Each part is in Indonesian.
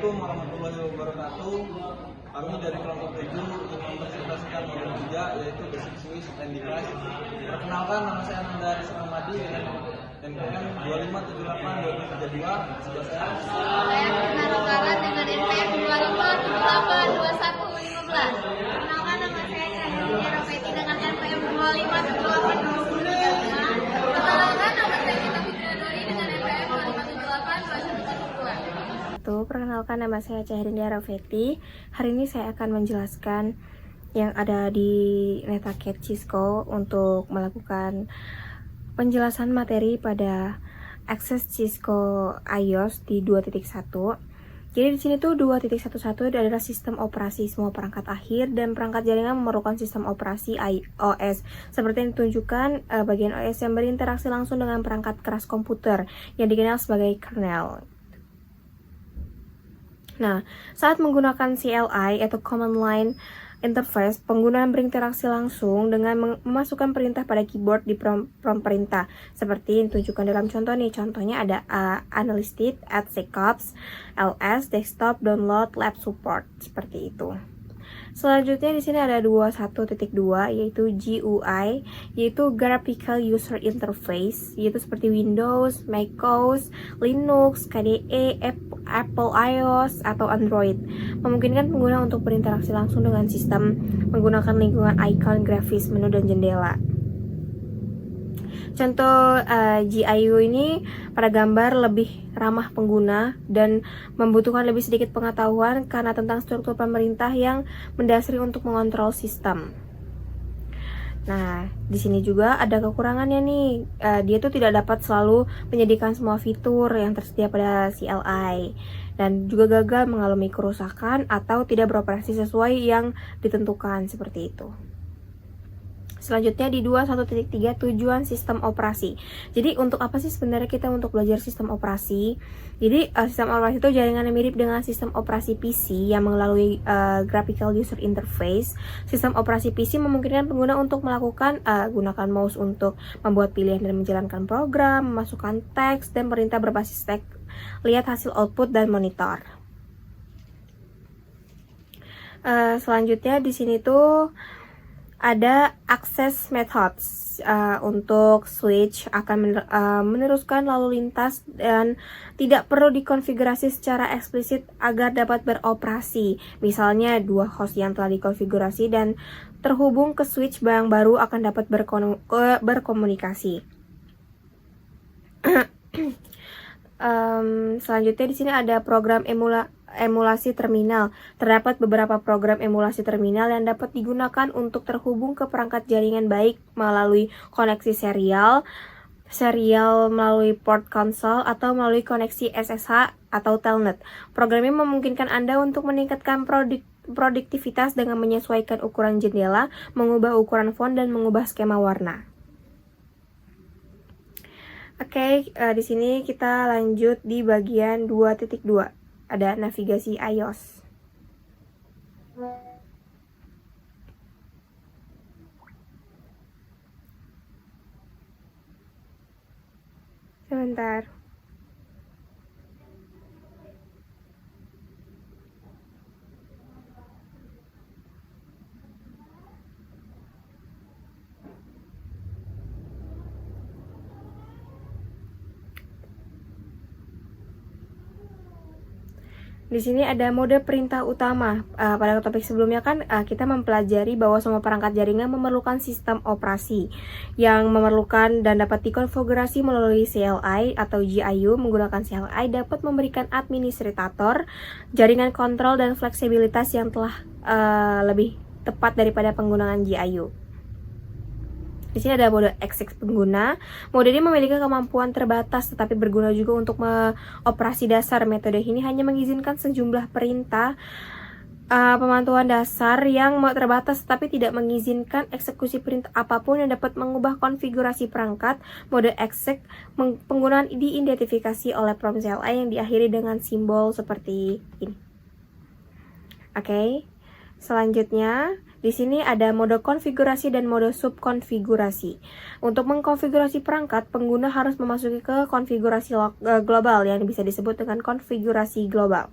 Assalamualaikum warahmatullahi wabarakatuh. Kami dari kelompok 7 ingin mempresentasikan modul 3 yaitu Basic Switch and Device. Perkenalkan, nama saya Nanda Ramadi dengan NPM 2578-2032. Sebelah saya Narokara dengan NPM 25782115. Perkenalkan, nama saya Cahaya Rafeti dengan NPM 25782035. Perkenalkan, nama saya Gita Fitri dengan NPM 25782172. Perkenalkan, nama saya Cahaya Rafeti. Hari ini saya akan menjelaskan yang ada di NetaCat Cisco untuk melakukan penjelasan materi pada Access Cisco iOS di 2.1. Jadi di sini tuh 2.11 adalah sistem operasi semua perangkat akhir dan perangkat jaringan memerlukan sistem operasi iOS. Seperti yang ditunjukkan, bagian OS yang berinteraksi langsung dengan perangkat keras komputer yang dikenal sebagai kernel. Nah, saat menggunakan CLI atau Command Line Interface, pengguna berinteraksi langsung dengan memasukkan perintah pada keyboard di prompt perintah seperti yang ditunjukkan dalam contoh nih. Contohnya ada Analyst, Add Setups, LS, Desktop, Download, Lab Support, seperti itu. Selanjutnya di sini ada 21.2 yaitu GUI, yaitu Graphical User Interface, yaitu seperti Windows, macOS, Linux, KDE, Apple iOS atau Android. Memungkinkan pengguna untuk berinteraksi langsung dengan sistem menggunakan lingkungan icon, grafis, menu dan jendela. Contoh GIU ini pada gambar lebih ramah pengguna dan membutuhkan lebih sedikit pengetahuan karena tentang struktur pemerintah yang mendasari untuk mengontrol sistem. Nah, di sini juga ada kekurangannya nih. Dia tuh tidak dapat selalu menyediakan semua fitur yang tersedia pada CLI dan juga gagal mengalami kerusakan atau tidak beroperasi sesuai yang ditentukan seperti itu. Selanjutnya di 21.3 tujuan sistem operasi. Jadi untuk apa sih sebenarnya kita untuk belajar sistem operasi? Jadi sistem operasi itu jaringan yang mirip dengan sistem operasi PC yang melalui Graphical User Interface. Sistem operasi PC memungkinkan pengguna untuk melakukan gunakan mouse untuk membuat pilihan dan menjalankan program, memasukkan teks dan perintah berbasis teks, lihat hasil output dan monitor. Selanjutnya di sini tuh ada access methods. Untuk switch akan meneruskan lalu lintas dan tidak perlu dikonfigurasi secara eksplisit agar dapat beroperasi. Misalnya dua host yang telah dikonfigurasi dan terhubung ke switch yang baru akan dapat berkomunikasi. Selanjutnya di sini ada program emulasi terminal. Terdapat beberapa program emulasi terminal yang dapat digunakan untuk terhubung ke perangkat jaringan baik melalui koneksi serial melalui port konsol atau melalui koneksi SSH atau telnet. Program ini memungkinkan Anda untuk meningkatkan produktivitas dengan menyesuaikan ukuran jendela, mengubah ukuran font dan mengubah skema warna. Oke, di sini kita lanjut di bagian 2.2. Ada navigasi iOS. Sebentar. Di sini ada mode perintah utama. Pada topik sebelumnya kan kita mempelajari bahwa semua perangkat jaringan memerlukan sistem operasi yang memerlukan dan dapat dikonfigurasi melalui CLI atau GIU. Menggunakan CLI dapat memberikan administrator, jaringan kontrol dan fleksibilitas yang telah lebih tepat daripada penggunaan GIU. Di sini ada mode exec pengguna. Mode ini memiliki kemampuan terbatas tetapi berguna juga untuk operasi dasar. Metode ini hanya mengizinkan sejumlah perintah pemantauan dasar yang terbatas tetapi tidak mengizinkan eksekusi perintah apapun yang dapat mengubah konfigurasi perangkat. Mode exec penggunaan diidentifikasi oleh prompt CLI yang diakhiri dengan simbol seperti ini. Oke. Selanjutnya, di sini ada mode konfigurasi dan mode subkonfigurasi. Untuk mengkonfigurasi perangkat, pengguna harus memasuki ke konfigurasi global yang bisa disebut dengan konfigurasi global.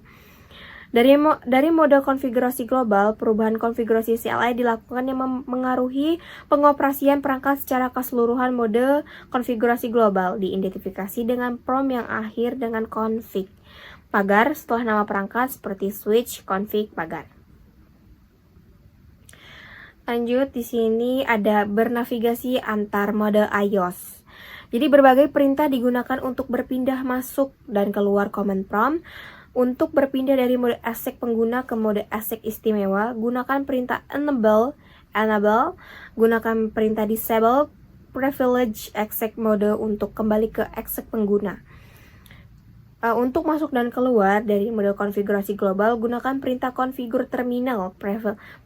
Dari mode konfigurasi global, perubahan konfigurasi CLI dilakukan yang mengaruhi pengoperasian perangkat secara keseluruhan. Mode konfigurasi global diidentifikasi dengan prompt yang akhir dengan config pagar setelah nama perangkat seperti switch, config, pagar. Lanjut, di sini ada bernavigasi antar mode iOS. Jadi berbagai perintah digunakan untuk berpindah masuk dan keluar command prompt. Untuk berpindah dari mode exec pengguna ke mode exec istimewa, gunakan perintah enable, gunakan perintah disable privilege exec mode untuk kembali ke exec pengguna. Untuk masuk dan keluar dari mode konfigurasi global, gunakan perintah configure terminal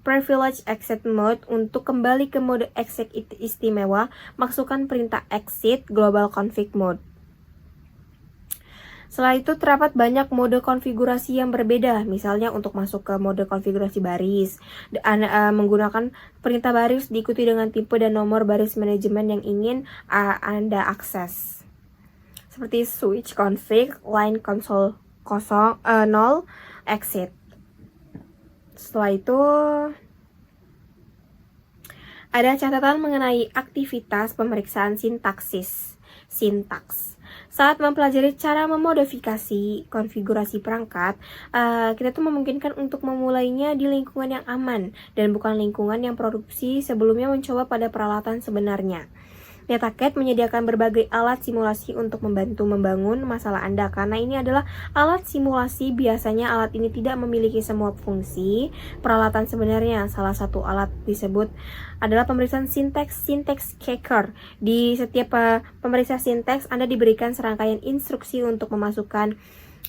privilege exit mode. Untuk kembali ke mode exec istimewa, masukkan perintah exit global config mode. Setelah itu terdapat banyak mode konfigurasi yang berbeda. Misalnya untuk masuk ke mode konfigurasi baris, menggunakan perintah baris diikuti dengan tipe dan nomor baris manajemen yang ingin Anda akses. Seperti switch config, line console 0, exit. Setelah itu ada catatan mengenai aktivitas pemeriksaan sintaks. Saat mempelajari cara memodifikasi konfigurasi perangkat, kita tuh memungkinkan untuk memulainya di lingkungan yang aman dan bukan lingkungan yang produksi sebelumnya mencoba pada peralatan sebenarnya. NetHackett menyediakan berbagai alat simulasi untuk membantu membangun masalah Anda. Karena ini adalah alat simulasi, biasanya alat ini tidak memiliki semua fungsi peralatan sebenarnya. Salah satu alat disebut adalah pemeriksaan sinteks checker. Di setiap pemeriksa sinteks, Anda diberikan serangkaian instruksi untuk memasukkan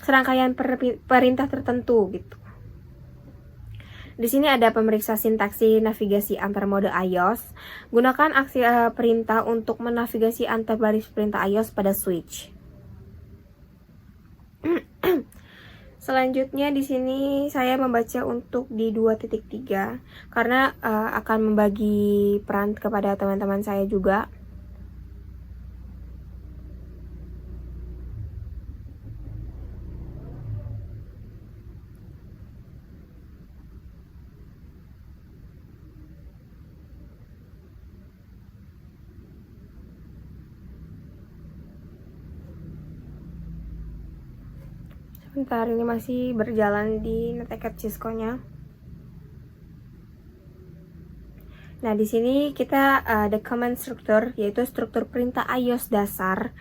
serangkaian perintah tertentu gitu. Di sini ada pemeriksa sintaksi navigasi antar mode iOS. Gunakan aksi perintah untuk menavigasi antar baris perintah iOS pada switch. Selanjutnya di sini saya membaca untuk di 2.3 karena akan membagi peran kepada teman-teman saya juga. Bentar, ini masih berjalan di NetHackett Cisco-nya. Nah, di sini kita ada command struktur, yaitu struktur perintah iOS dasar.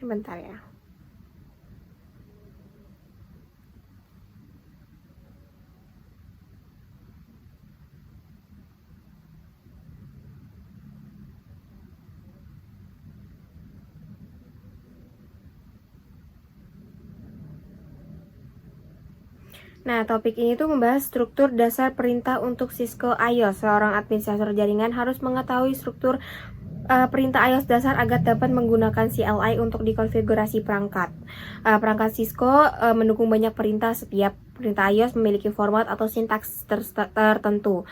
Bentar ya. Nah, topik ini tuh membahas struktur dasar perintah untuk Cisco iOS. Seorang administrator jaringan harus mengetahui struktur perintah iOS dasar agar dapat menggunakan CLI untuk dikonfigurasi perangkat. Perangkat Cisco mendukung banyak perintah. Setiap perintah iOS memiliki format atau sintaks tertentu.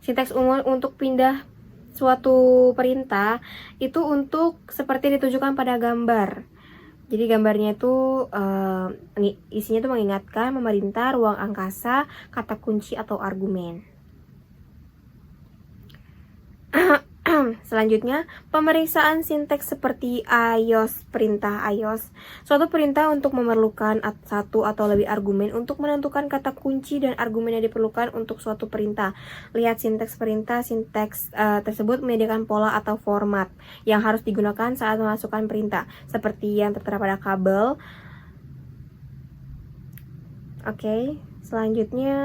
Sintaks umum untuk pindah suatu perintah itu untuk seperti ditunjukkan pada gambar. Jadi gambarnya itu isinya itu mengingatkan memerintah, ruang angkasa, kata kunci atau argumen. Selanjutnya, pemeriksaan sinteks seperti iOS, perintah iOS. Suatu perintah untuk memerlukan satu atau lebih argumen untuk menentukan kata kunci dan argumen yang diperlukan untuk suatu perintah. Lihat sinteks perintah. Sinteks tersebut menyediakan pola atau format yang harus digunakan saat memasukkan perintah, seperti yang tertera pada kabel. Oke, selanjutnya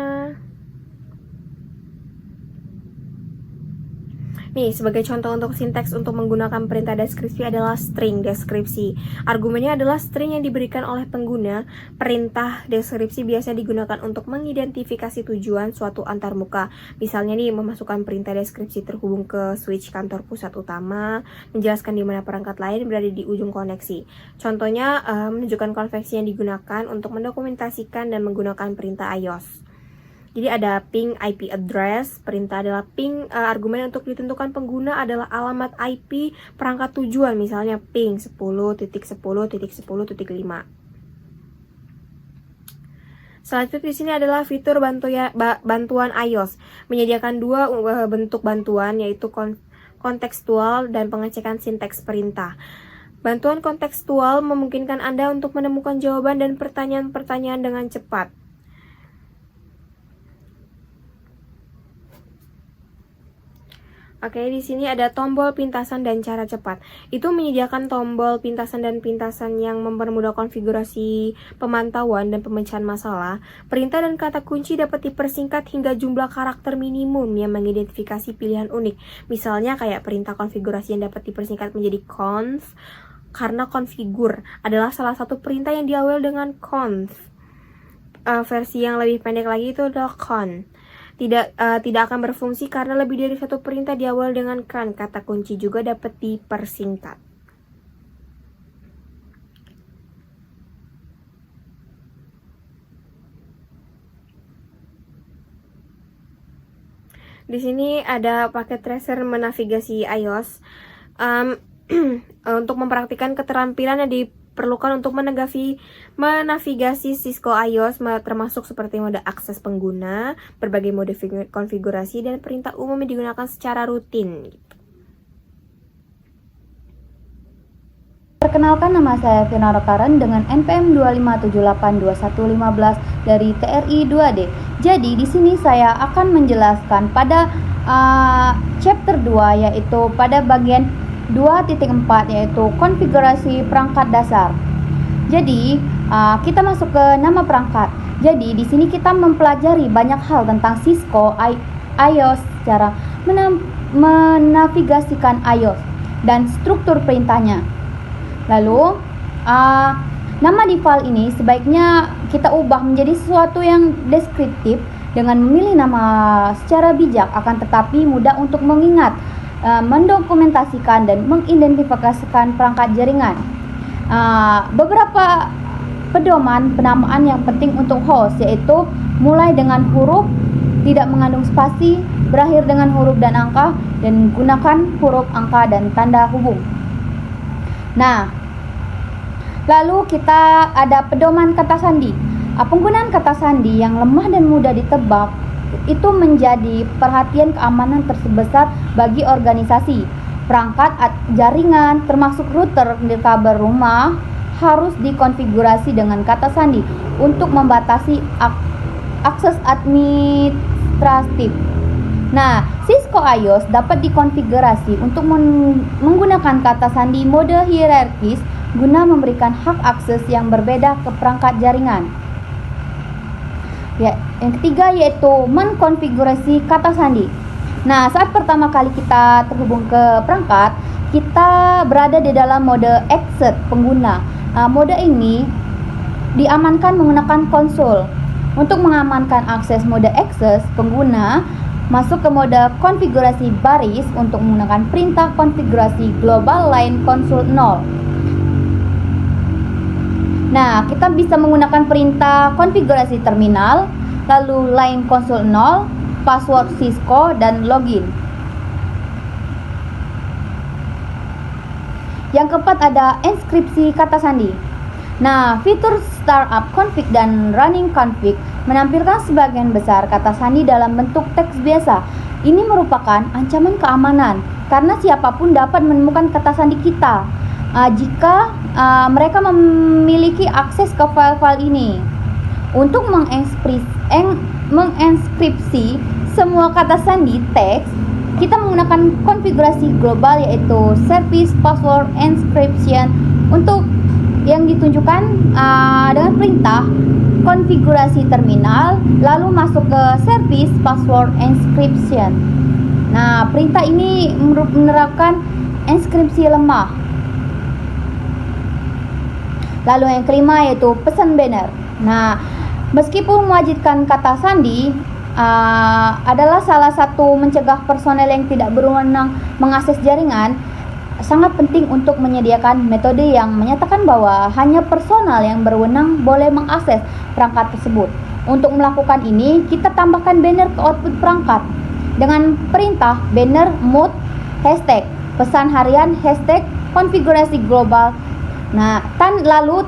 nih, sebagai contoh untuk sinteks untuk menggunakan perintah deskripsi adalah string deskripsi. Argumennya adalah string yang diberikan oleh pengguna. Perintah deskripsi biasa digunakan untuk mengidentifikasi tujuan suatu antarmuka. Misalnya nih, memasukkan perintah deskripsi terhubung ke switch kantor pusat utama, menjelaskan di mana perangkat lain berada di ujung koneksi. Contohnya, menunjukkan konvensi yang digunakan untuk mendokumentasikan dan menggunakan perintah iOS. Jadi ada ping IP address, perintah adalah ping, argumen untuk ditentukan pengguna adalah alamat IP perangkat tujuan, misalnya ping 10.10.10.5. Selanjutnya di sini adalah fitur bantuan iOS, menyediakan dua bentuk bantuan, yaitu kontekstual dan pengecekan sinteks perintah. Bantuan kontekstual memungkinkan Anda untuk menemukan jawaban dan pertanyaan-pertanyaan dengan cepat. Oke, di sini ada tombol pintasan dan cara cepat. Itu menyediakan tombol pintasan dan pintasan yang mempermudah konfigurasi pemantauan dan pemecahan masalah. Perintah dan kata kunci dapat dipersingkat hingga jumlah karakter minimum yang mengidentifikasi pilihan unik. Misalnya kayak perintah konfigurasi yang dapat dipersingkat menjadi conf, karena konfigur adalah salah satu perintah yang diawali dengan conf. Versi yang lebih pendek lagi itu adalah con. Tidak akan berfungsi karena lebih dari satu perintah diawali dengan kan. Kata kunci juga dapat dipersingkat. Di sini ada paket tracer menavigasi iOS. Untuk mempraktikkan keterampilan yang diperlukan untuk menavigasi Cisco iOS, termasuk seperti mode akses pengguna, berbagai mode konfigurasi, dan perintah umum yang digunakan secara rutin. Perkenalkan, nama saya Vina Rokaran dengan NPM 2578215 dari TRI 2D. Jadi di sini saya akan menjelaskan pada chapter 2, yaitu pada bagian 2.4, yaitu konfigurasi perangkat dasar. Jadi kita masuk ke nama perangkat. Jadi di sini kita mempelajari banyak hal tentang Cisco iOS, cara menavigasikan iOS dan struktur perintahnya. Lalu nama default ini sebaiknya kita ubah menjadi sesuatu yang deskriptif dengan memilih nama secara bijak, akan tetapi mudah untuk mengingat, mendokumentasikan dan mengidentifikasikan perangkat jaringan. Beberapa pedoman penamaan yang penting untuk host, yaitu mulai dengan huruf, tidak mengandung spasi, berakhir dengan huruf dan angka, dan gunakan huruf, angka, dan tanda hubung. Nah, lalu kita ada pedoman kata sandi. Penggunaan kata sandi yang lemah dan mudah ditebak itu menjadi perhatian keamanan terbesar bagi organisasi. Perangkat jaringan termasuk router di kabel rumah harus dikonfigurasi dengan kata sandi untuk membatasi akses administratif. Nah, Cisco iOS dapat dikonfigurasi untuk menggunakan kata sandi mode hierarkis guna memberikan hak akses yang berbeda ke perangkat jaringan. Ya, yang ketiga yaitu mengkonfigurasi kata sandi. Nah, saat pertama kali kita terhubung ke perangkat, kita berada di dalam mode exit pengguna. Mode ini diamankan menggunakan konsol. Untuk mengamankan akses mode access pengguna, masuk ke mode konfigurasi baris untuk menggunakan perintah konfigurasi global line konsol 0. Nah, kita bisa menggunakan perintah konfigurasi terminal, lalu line konsol 0, password Cisco, dan login. Yang keempat ada enskripsi kata sandi. Nah, fitur startup config dan running config menampilkan sebagian besar kata sandi dalam bentuk teks biasa. Ini merupakan ancaman keamanan karena siapapun dapat menemukan kata sandi kita jika mereka memiliki akses ke file-file ini. Untuk menginskripsi semua kata sandi teks, kita menggunakan konfigurasi global, yaitu service password encryption, untuk yang ditunjukkan dengan perintah konfigurasi terminal, lalu masuk ke service password encryption. Nah, perintah ini menerapkan enskripsi lemah. Lalu yang kelima yaitu pesan banner. Nah, meskipun mewajibkan kata sandi adalah salah satu mencegah personel yang tidak berwenang mengakses jaringan, sangat penting untuk menyediakan metode yang menyatakan bahwa hanya personal yang berwenang boleh mengakses perangkat tersebut. Untuk melakukan ini, kita tambahkan banner ke output perangkat dengan perintah banner mode hashtag pesan harian hashtag konfigurasi global. Nah, lalu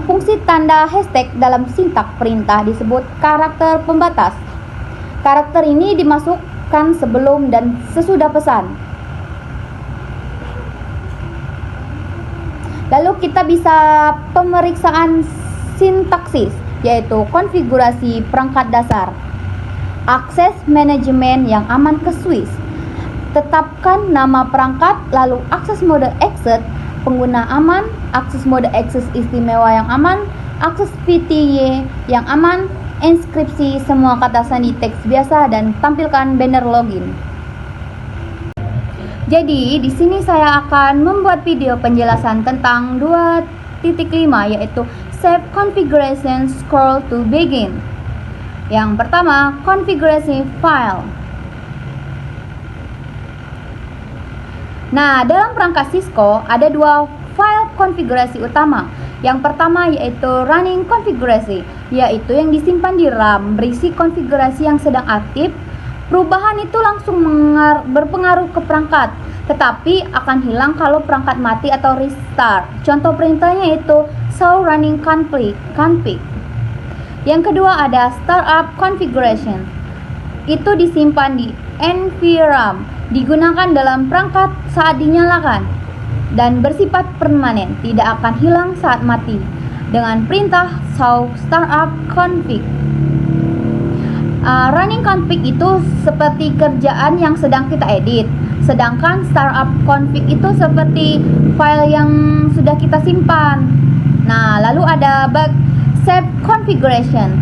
fungsi tanda hashtag dalam sintak perintah disebut karakter pembatas. Karakter ini dimasukkan sebelum dan sesudah pesan. Lalu kita bisa pemeriksaan sintaksis, yaitu konfigurasi perangkat dasar, akses manajemen yang aman ke Swiss, tetapkan nama perangkat, lalu akses mode exit, pengguna aman, akses mode akses istimewa yang aman, akses PTY yang aman, inskripsi semua kata sandi teks biasa, dan tampilkan banner login. Jadi, di sini saya akan membuat video penjelasan tentang 2.5, yaitu Save Configuration Scroll to Begin. Yang pertama, konfigurasi file. Nah, dalam perangkat Cisco ada dua file konfigurasi utama. Yang pertama yaitu running konfigurasi, yaitu yang disimpan di RAM berisi konfigurasi yang sedang aktif. Perubahan itu langsung berpengaruh ke perangkat, tetapi akan hilang kalau perangkat mati atau restart. Contoh perintahnya yaitu show running config. Yang kedua ada startup configuration. Itu disimpan di NVRAM, digunakan dalam perangkat saat dinyalakan dan bersifat permanen, tidak akan hilang saat mati dengan perintah show startup config. Running config itu seperti kerjaan yang sedang kita edit, sedangkan startup config itu seperti file yang sudah kita simpan. Nah, lalu ada save configuration.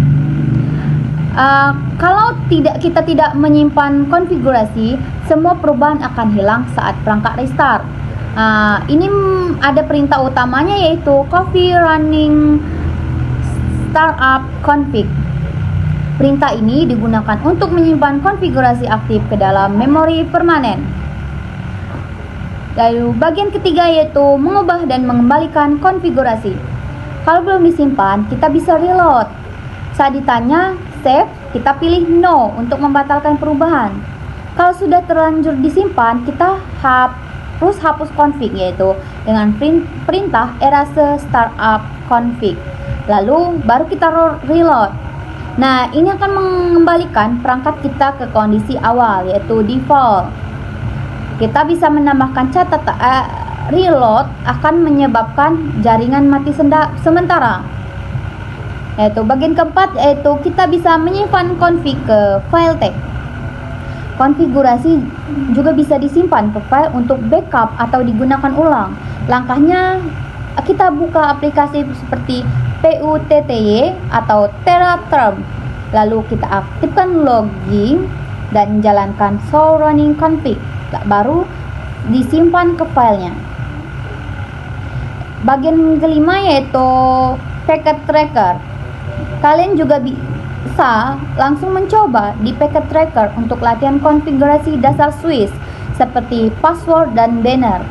Kalau kita tidak menyimpan konfigurasi, semua perubahan akan hilang saat perangkat restart. Ini ada perintah utamanya yaitu copy running startup config. Perintah ini digunakan untuk menyimpan konfigurasi aktif ke dalam memori permanen. Lalu bagian ketiga yaitu mengubah dan mengembalikan konfigurasi. Kalau belum disimpan, kita bisa reload. Saat ditanya save, kita pilih no untuk membatalkan perubahan. Kalau sudah terlanjur disimpan, kita harus hapus config, yaitu dengan perintah erase startup config. Lalu baru kita reload. Nah, ini akan mengembalikan perangkat kita ke kondisi awal, yaitu default. Kita bisa menambahkan catatan reload akan menyebabkan jaringan mati sementara. Yaitu bagian keempat, yaitu kita bisa menyimpan config ke file text. Konfigurasi juga bisa disimpan ke file untuk backup atau digunakan ulang. Langkahnya, kita buka aplikasi seperti PUTTY atau TerraTerm. Lalu kita aktifkan login dan jalankan show running config. Baru disimpan ke filenya. Bagian kelima yaitu packet tracker. Kalian juga bisa langsung mencoba di packet tracker untuk latihan konfigurasi dasar Swiss seperti password dan banner.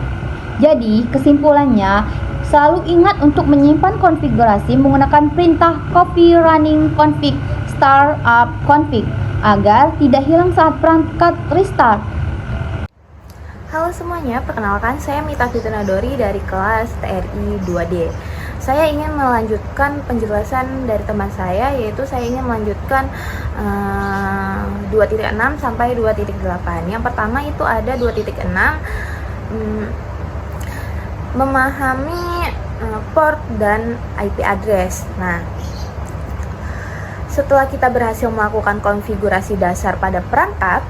Jadi kesimpulannya, selalu ingat untuk menyimpan konfigurasi menggunakan perintah copy running config startup config agar tidak hilang saat perangkat restart. Halo semuanya, perkenalkan saya Mita Fitunadori dari kelas TRI 2D. Saya ingin melanjutkan penjelasan dari teman saya, yaitu saya ingin melanjutkan 2.6 sampai 2.8. Yang pertama itu ada 2.6, memahami port dan IP address. Nah, setelah kita berhasil melakukan konfigurasi dasar pada perangkat,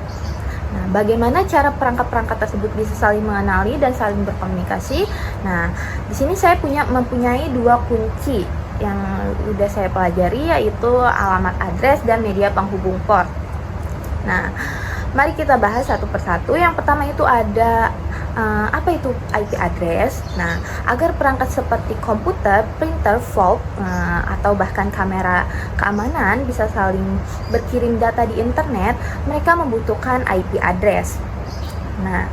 nah, bagaimana cara perangkat-perangkat tersebut bisa saling mengenali dan saling berkomunikasi? Nah, di sini saya mempunyai dua kunci yang sudah saya pelajari, yaitu alamat address dan media penghubung port. Nah, mari kita bahas satu persatu. Yang pertama itu ada apa itu IP address? Nah, agar perangkat seperti komputer, printer, vault, atau bahkan kamera keamanan bisa saling berkirim data di internet, mereka membutuhkan IP address. Nah,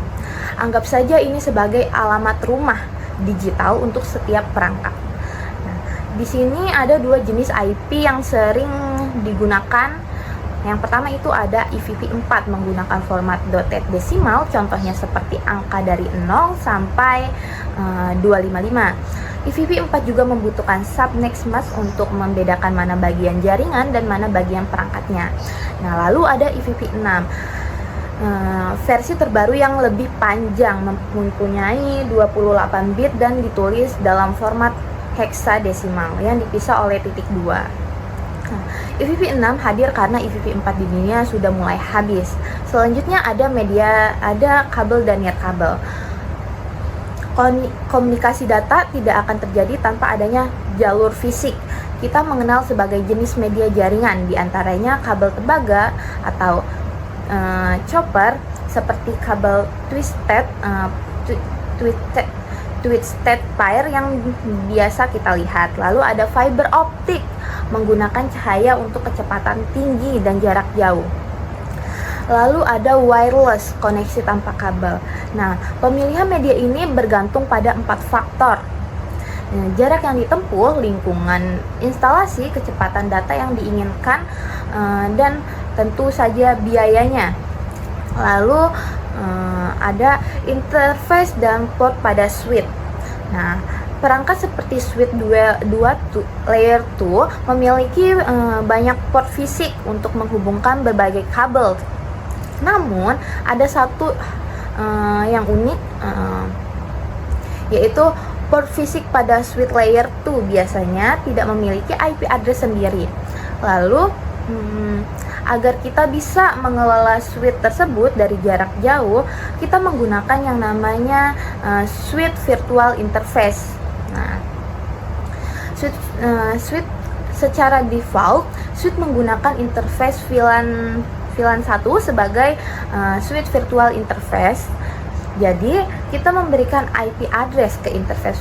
anggap saja ini sebagai alamat rumah digital untuk setiap perangkat. Nah, di sini ada dua jenis IP yang sering digunakan. Yang pertama itu ada IVV4 menggunakan format dotted decimal, contohnya seperti angka dari 0 sampai 255. IVV4 juga membutuhkan subnext mask untuk membedakan mana bagian jaringan dan mana bagian perangkatnya. Nah, lalu ada IVV6, versi terbaru yang lebih panjang, mempunyai 28 bit dan ditulis dalam format heksadesimal yang dipisah oleh titik 2. IVV6 hadir karena IVV4 di dunia sudah mulai habis. Selanjutnya ada kabel dan nirkabel. Komunikasi data tidak akan terjadi tanpa adanya jalur fisik. Kita mengenal sebagai jenis media jaringan, diantaranya kabel tembaga atau chopper, seperti kabel twisted pair yang biasa kita lihat. Lalu ada fiber optik, menggunakan cahaya untuk kecepatan tinggi dan jarak jauh. Lalu ada wireless, koneksi tanpa kabel. Nah, pemilihan media ini bergantung pada 4 faktor. Jarak yang ditempuh, lingkungan instalasi, kecepatan data yang diinginkan, dan tentu saja biayanya. Lalu ada interface dan port pada switch. Nah, perangkat seperti switch layer 2 memiliki banyak port fisik untuk menghubungkan berbagai kabel. Namun ada satu yang unik, yaitu port fisik pada switch layer 2 biasanya tidak memiliki IP address sendiri. Lalu agar kita bisa mengelola switch tersebut dari jarak jauh, kita menggunakan yang namanya switch virtual interface. Nah, switch secara default, switch menggunakan interface VLAN 1 sebagai switch virtual interface. Jadi kita memberikan IP address ke interface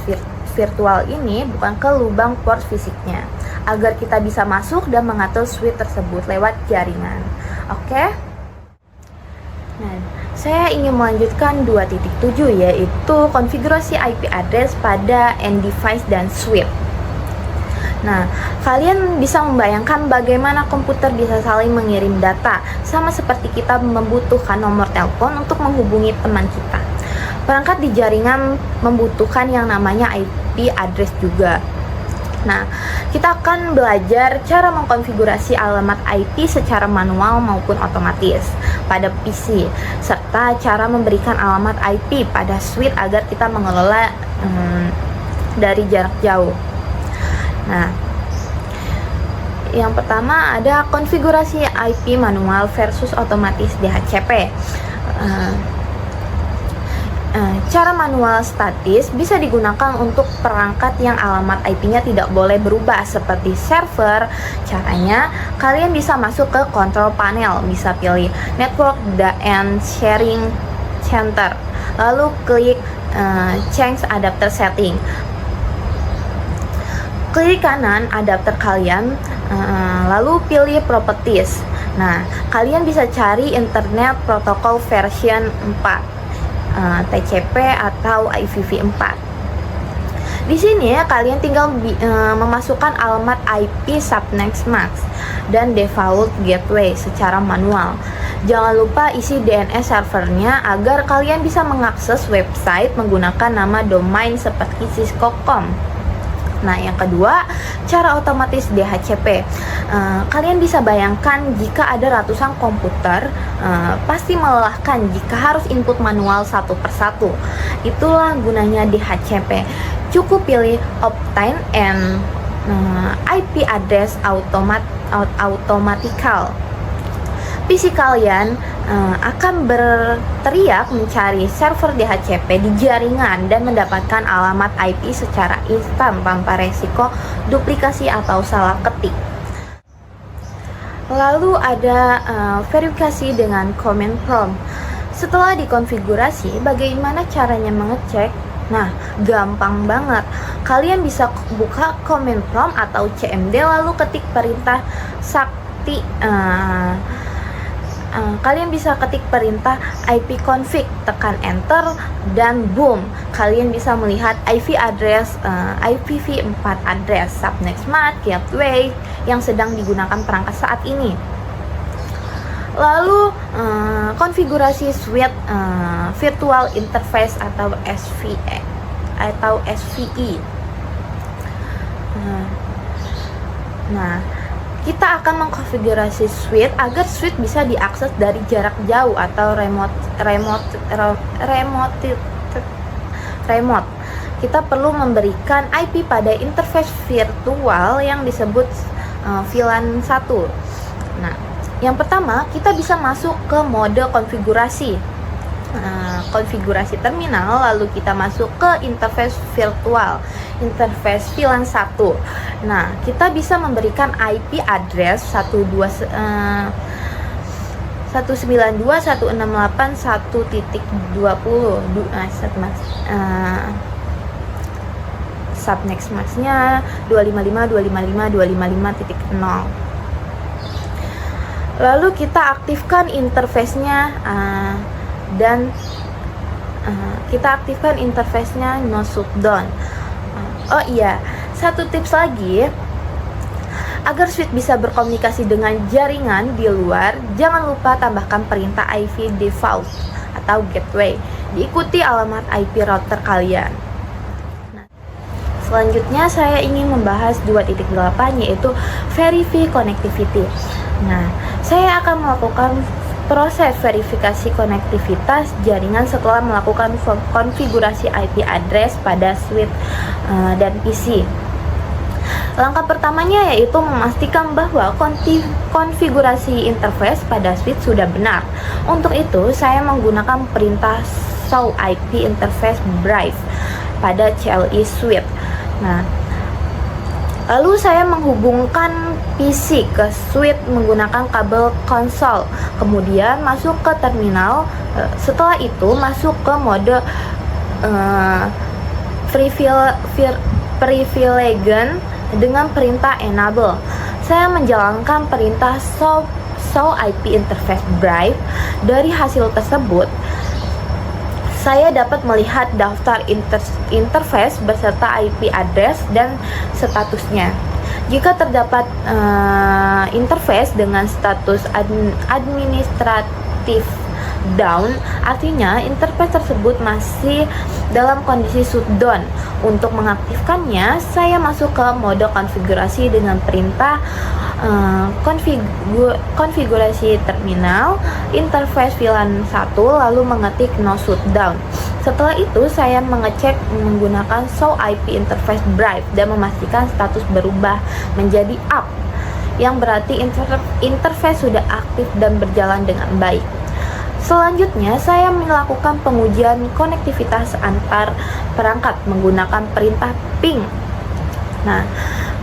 virtual ini, bukan ke lubang port fisiknya, agar kita bisa masuk dan mengatur switch tersebut lewat jaringan. Oke? Nah, saya ingin melanjutkan 2.7, yaitu konfigurasi IP address pada end device dan switch. Nah, kalian bisa membayangkan bagaimana komputer bisa saling mengirim data, sama seperti kita membutuhkan nomor telepon untuk menghubungi teman kita. Perangkat di jaringan membutuhkan yang namanya IP address juga. Nah, kita akan belajar cara mengkonfigurasi alamat IP secara manual maupun otomatis pada PC, serta cara memberikan alamat IP pada switch agar kita mengelola dari jarak jauh. Nah, yang pertama ada konfigurasi IP manual versus otomatis DHCP. Cara manual statis bisa digunakan untuk perangkat yang alamat IP-nya tidak boleh berubah, seperti server. Caranya, kalian bisa masuk ke control panel, bisa pilih Network and Sharing Center, lalu klik Change Adapter Setting. Klik kanan adapter kalian, lalu pilih Properties. Nah, kalian bisa cari Internet Protocol version 4, TCP atau IPv4. Di sini kalian tinggal memasukkan alamat IP subnext mask dan default gateway secara manual. Jangan lupa isi DNS servernya agar kalian bisa mengakses website menggunakan nama domain seperti cisco.com. Nah, yang kedua, cara otomatis DHCP. Kalian bisa bayangkan jika ada ratusan komputer, pasti melelahkan jika harus input manual satu persatu. Itulah gunanya DHCP. Cukup pilih Obtain and IP address automatical. PC kalian akan berteriak mencari server DHCP di jaringan dan mendapatkan alamat IP secara instan tanpa resiko duplikasi atau salah ketik. Lalu ada verifikasi dengan command prompt. Setelah dikonfigurasi, bagaimana caranya mengecek? Nah, gampang banget. Kalian bisa buka command prompt atau CMD lalu ketik perintah sakti. Kalian bisa ketik perintah ipconfig, tekan enter, dan boom, kalian bisa melihat IP address IPv4 address, subnext mask, gateway, yang sedang digunakan perangkat saat ini. Lalu konfigurasi suite virtual interface atau SVE atau SVI. Nah, kita akan mengkonfigurasi suite agar suite bisa diakses dari jarak jauh atau remote. Kita perlu memberikan IP pada interface virtual yang disebut VLAN 1. Nah, yang pertama kita bisa masuk ke mode konfigurasi. Konfigurasi terminal, lalu kita masuk ke interface virtual, interface VLAN 1. Nah, kita bisa memberikan IP address 192.168.1.20. Subnext masknya 255.255.255.0. Lalu kita aktifkan interface-nya dan kita aktifkan interface-nya no shutdown. Oh iya, satu tips lagi, agar suite bisa berkomunikasi dengan jaringan di luar, jangan lupa tambahkan perintah IP default atau gateway, diikuti alamat IP router kalian. Selanjutnya saya ingin membahas 2.8 yaitu verify connectivity. Nah, saya akan melakukan proses verifikasi konektivitas jaringan setelah melakukan konfigurasi IP address pada suite dan PC. Langkah pertamanya yaitu memastikan bahwa konfigurasi interface pada suite sudah benar. Untuk itu, saya menggunakan perintah show IP interface brief pada CLI suite. Nah, lalu saya menghubungkan PC ke suite menggunakan kabel konsol, kemudian masuk ke terminal. Setelah itu masuk ke mode privilege dengan perintah enable. Saya menjalankan perintah show IP interface brief. Dari hasil tersebut, saya dapat melihat daftar interface beserta IP address dan statusnya. Jika terdapat interface dengan status administratif down, artinya interface tersebut masih dalam kondisi shutdown. Untuk mengaktifkannya, saya masuk ke mode konfigurasi dengan perintah konfigurasi terminal, interface VLAN 1, lalu mengetik no shutdown. Setelah itu, saya mengecek menggunakan show IP interface brief dan memastikan status berubah menjadi up, yang berarti interface sudah aktif dan berjalan dengan baik. Selanjutnya, saya melakukan pengujian konektivitas antar perangkat menggunakan perintah ping. Nah,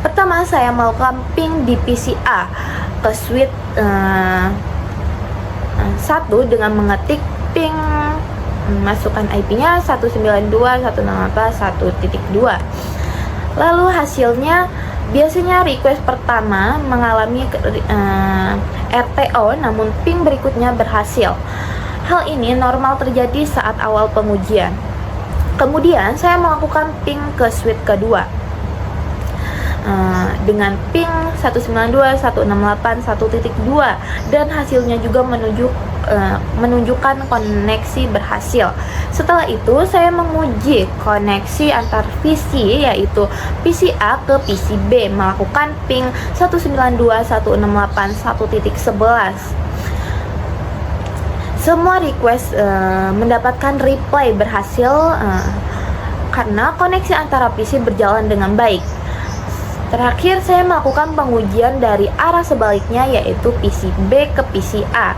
pertama saya melakukan ping di PC A ke suite 1 dengan mengetik ping, masukkan IP-nya 192.168.1.2. Lalu hasilnya biasanya request pertama mengalami RTO, namun ping berikutnya berhasil. Hal ini normal terjadi saat awal pengujian. Kemudian saya melakukan ping ke suite kedua dengan ping 192.168.1.2 dan hasilnya juga menunjukkan koneksi berhasil. Setelah itu saya menguji koneksi antar PC, yaitu PC A ke PC B, melakukan ping 192.168.1.11. Semua request mendapatkan reply berhasil karena koneksi antara PC berjalan dengan baik. Terakhir, saya melakukan pengujian dari arah sebaliknya, yaitu PC B ke PC A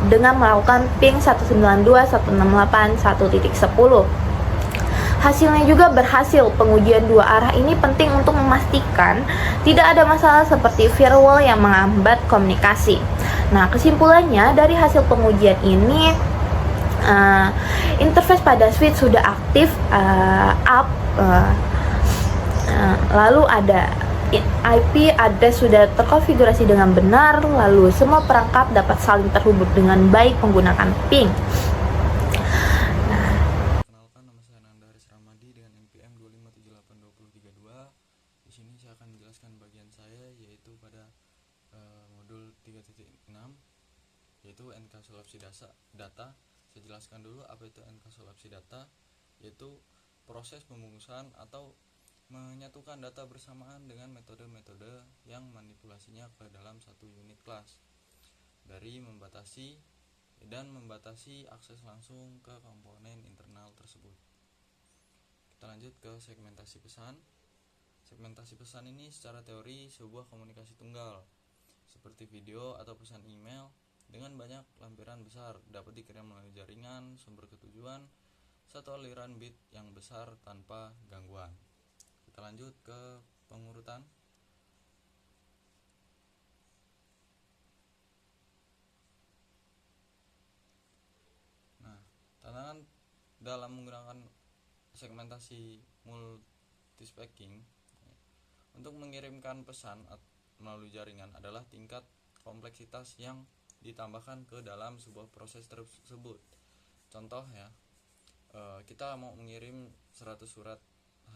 dengan melakukan ping 192.168.1.10. Hasilnya juga berhasil. Pengujian dua arah ini penting untuk memastikan tidak ada masalah seperti firewall yang menghambat komunikasi. Nah, kesimpulannya dari hasil pengujian ini, interface pada suite sudah aktif, lalu ada IP address sudah terkonfigurasi dengan benar, lalu semua perangkat dapat saling terhubung dengan baik menggunakan ping. Kenalkan, nama saya Nanda Haris Ramadi dengan NPM 2578232. Di sini saya akan menjelaskan bagian saya, yaitu pada saya jelaskan dulu apa itu enkapsulasi data, yaitu proses pembungkusan atau menyatukan data bersamaan dengan metode-metode yang manipulasinya ke dalam satu unit kelas, dari membatasi akses langsung ke komponen internal tersebut. Kita lanjut ke segmentasi pesan. Segmentasi pesan ini secara teori sebuah komunikasi tunggal, seperti video atau pesan email dengan banyak lampiran besar dapat dikirim melalui jaringan sumber ketujuan satu aliran bit yang besar tanpa gangguan. Kita lanjut ke pengurutan. Nah, tantangan dalam menggunakan segmentasi multispecking untuk mengirimkan pesan melalui jaringan adalah tingkat kompleksitas yang ditambahkan ke dalam sebuah proses tersebut. Contoh ya, kita mau mengirim 100 surat 100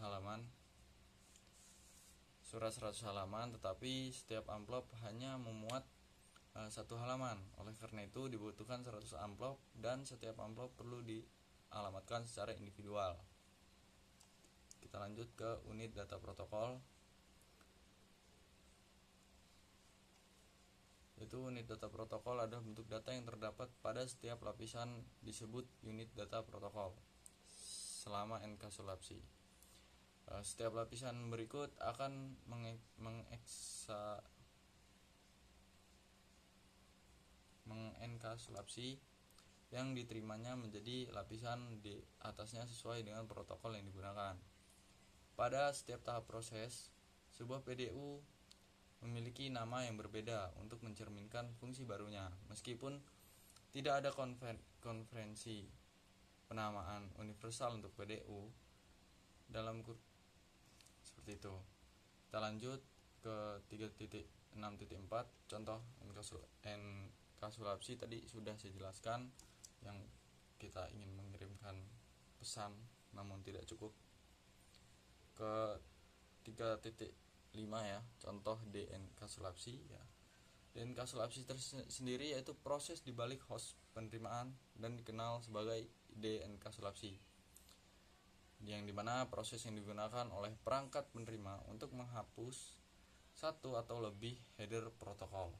halaman, tetapi setiap amplop hanya memuat 1 halaman. Oleh karena itu dibutuhkan 100 amplop dan setiap amplop perlu dialamatkan secara individual. Kita lanjut ke unit data protokol. Yaitu unit data protokol adalah bentuk data yang terdapat pada setiap lapisan disebut unit data protokol selama enkapsulasi. Setiap lapisan berikut akan mengenkapsulasi yang diterimanya menjadi lapisan di atasnya sesuai dengan protokol yang digunakan. Pada setiap tahap proses, sebuah PDU memiliki nama yang berbeda untuk mencerminkan fungsi barunya, meskipun tidak ada konferensi penamaan universal untuk PDU dalam seperti itu. Kita lanjut ke 3.6.4. Contoh enkapsulasi tadi sudah saya jelaskan, yang kita ingin mengirimkan pesan namun tidak cukup. Ke 3.5 ya, contoh deenkapsulasi ya. Deenkapsulasi sendiri yaitu proses di balik host penerimaan dan dikenal sebagai deenkapsulasi, yang dimana proses yang digunakan oleh perangkat penerima untuk menghapus satu atau lebih header protokol.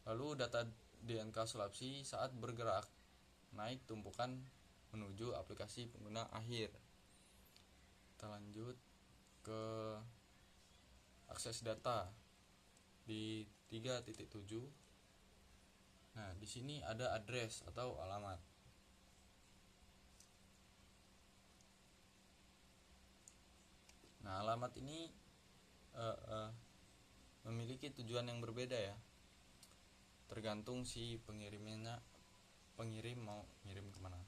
Lalu data deenkapsulasi saat bergerak naik tumpukan menuju aplikasi pengguna akhir. Kita lanjut ke akses data di 3.7. Nah, di sini ada address atau alamat. Nah, alamat ini memiliki tujuan yang berbeda ya, tergantung si pengirim mau ngirim kemana.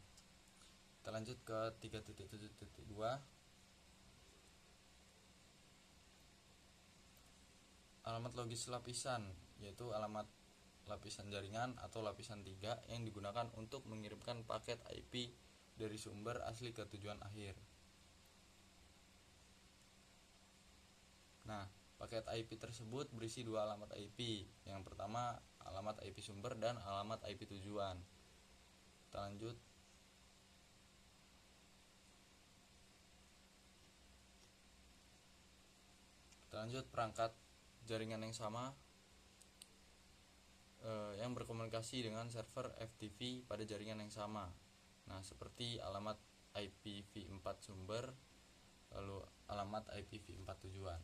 Kita lanjut ke 3.7.2. Alamat logis lapisan, yaitu alamat lapisan jaringan atau lapisan 3 yang digunakan untuk mengirimkan paket IP dari sumber asli ke tujuan akhir. Nah, paket IP tersebut berisi 2 alamat IP. Yang pertama alamat IP sumber dan alamat IP tujuan. Kita lanjut. Perangkat jaringan yang sama yang berkomunikasi dengan server FTP pada jaringan yang sama. Nah, seperti alamat IPv4 sumber, lalu alamat IPv4 tujuan.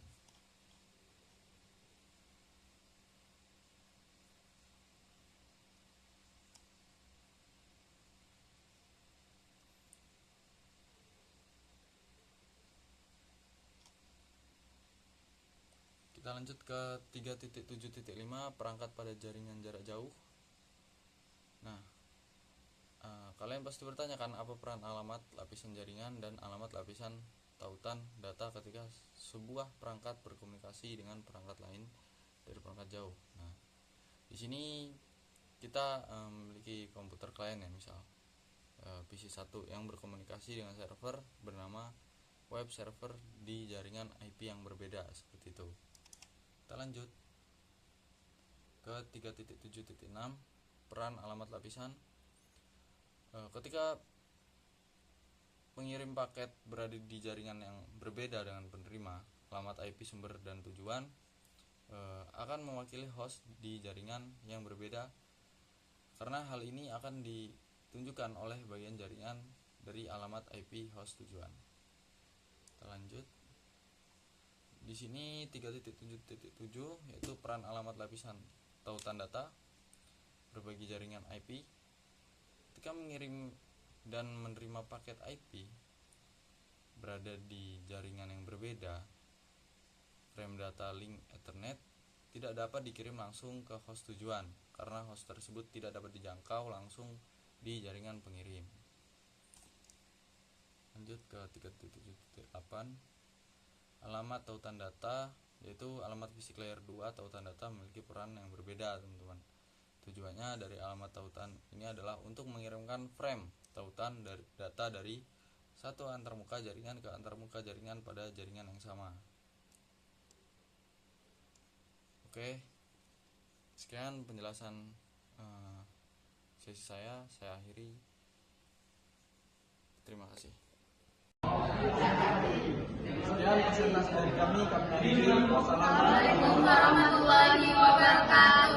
Kita lanjut ke 3.7.5, perangkat pada jaringan jarak jauh. Nah, kalian pasti bertanya kan, apa peran alamat lapisan jaringan dan alamat lapisan tautan data ketika sebuah perangkat berkomunikasi dengan perangkat lain dari perangkat jauh. Nah, di sini kita memiliki komputer klien ya, misal PC1 yang berkomunikasi dengan server bernama web server di jaringan IP yang berbeda, seperti itu. Kita lanjut ke 3.7.6. peran alamat lapisan. Ketika pengirim paket berada di jaringan yang berbeda dengan penerima, alamat IP sumber dan tujuan akan mewakili host di jaringan yang berbeda, karena hal ini akan ditunjukkan oleh bagian jaringan dari alamat IP host tujuan. Kita lanjut. Di sini 3.7.7 yaitu peran alamat lapisan tautan data berbagi jaringan IP. Ketika mengirim dan menerima paket IP berada di jaringan yang berbeda, frame data link Ethernet tidak dapat dikirim langsung ke host tujuan karena host tersebut tidak dapat dijangkau langsung di jaringan pengirim. Lanjut ke 3.7.8, alamat tautan data, yaitu alamat fisik layer 2 tautan data memiliki peran yang berbeda, teman-teman. Tujuannya dari alamat tautan ini adalah untuk mengirimkan frame tautan dari data dari satu antarmuka jaringan ke antarmuka jaringan pada jaringan yang sama. Oke, sekian penjelasan sesi saya akhiri. Terima kasih. Sekian presentasi dari kami akhiri. Wassalamualaikum Waalaikumsalam warahmatullahi wabarakatuh.